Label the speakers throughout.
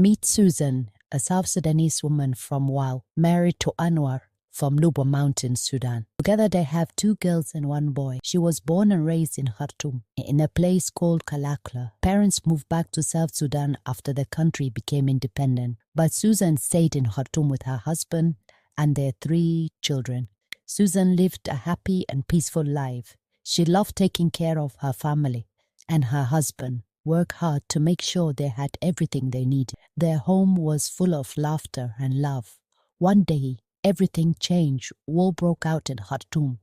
Speaker 1: Meet Susan, a South Sudanese woman from Wau, married to Anwar from Juba Mountains, Sudan. Together they have 2 girls and 1 boy. She was born and raised in Khartoum, in a place called Kalakla. Parents moved back to South Sudan after the country became independent. But Susan stayed in Khartoum with her husband and their 3 children. Susan lived a happy and peaceful life. She loved taking care of her family, and her husband worked hard to make sure they had everything they needed. Their home was full of laughter and love. One day, everything changed. War broke out in Khartoum.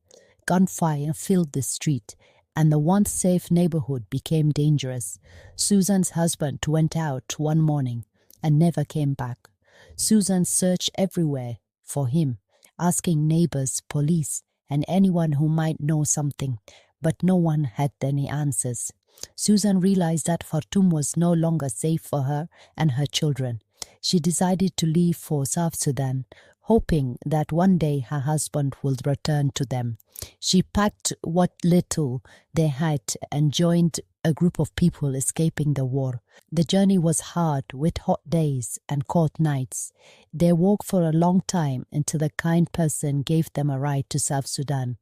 Speaker 1: Gunfire filled the street, and the once safe neighborhood became dangerous. Susan's husband went out one morning and never came back. Susan searched everywhere for him, asking neighbors, police, and anyone who might know something, but no one had any answers. Susan realized that Khartoum was no longer safe for her and her children. She decided to leave for South Sudan, hoping that one day her husband would return to them. She packed what little they had and joined a group of people escaping the war. The journey was hard, with hot days and cold nights. They walked for a long time until a kind person gave them a ride to South Sudan.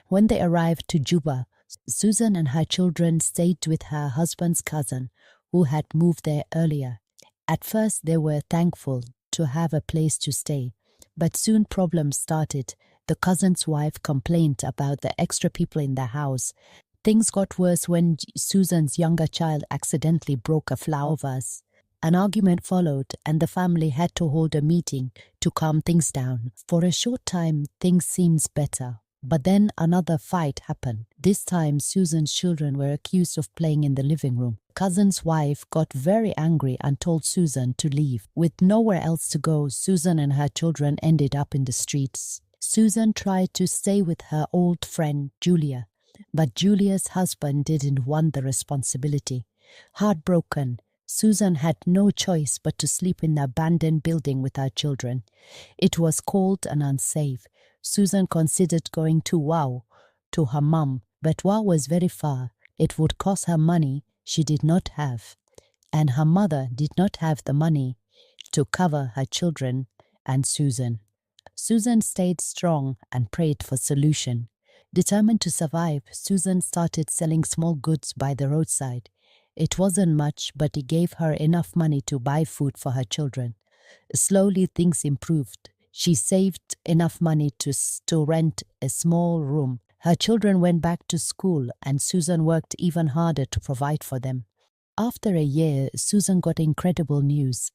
Speaker 1: When they arrived to Juba, Susan and her children stayed with her husband's cousin, who had moved there earlier. At first, they were thankful to have a place to stay, but soon problems started. The cousin's wife complained about the extra people in the house. Things got worse when Susan's younger child accidentally broke a flower vase. An argument followed, and the family had to hold a meeting to calm things down. For a short time, things seemed better. But then another fight happened. This time, Susan's children were accused of playing in the living room. Cousin's wife got very angry and told Susan to leave. With nowhere else to go, Susan and her children ended up in the streets. Susan tried to stay with her old friend, Julia, but Julia's husband didn't want the responsibility. Heartbroken, Susan had no choice but to sleep in the abandoned building with her children. It was cold and unsafe. Susan considered going to Wau, to her mum, but Wau was very far. It would cost her money she did not have, and her mother did not have the money to cover her children and Susan. Susan stayed strong and prayed for solution. Determined to survive, Susan started selling small goods by the roadside. It wasn't much, but it gave her enough money to buy food for her children. Slowly, things improved. She saved enough money to rent a small room. Her children went back to school, and Susan worked even harder to provide for them. After a year, Susan got incredible news.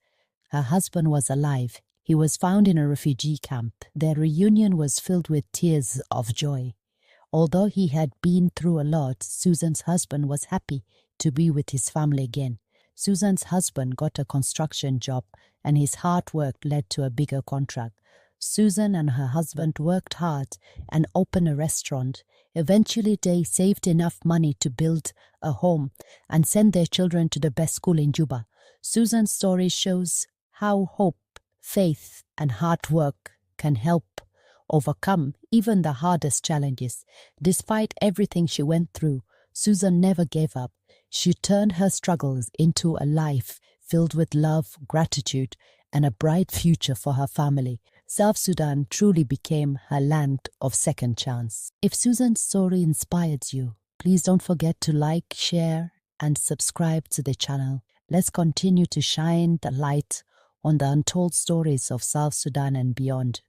Speaker 1: Her husband was alive. He was found in a refugee camp. Their reunion was filled with tears of joy. Although he had been through a lot, Susan's husband was happy to be with his family again. Susan's husband got a construction job, and his hard work led to a bigger contract. Susan and her husband worked hard and opened a restaurant. Eventually, they saved enough money to build a home and send their children to the best school in Juba. Susan's story shows how hope, faith, and hard work can help overcome even the hardest challenges. Despite everything she went through, Susan never gave up. She turned her struggles into a life filled with love, gratitude, and a bright future for her family. South Sudan truly became her land of second chance. If Susan's story inspired you, please don't forget to like, share, and subscribe to the channel. Let's continue to shine the light on the untold stories of South Sudan and beyond.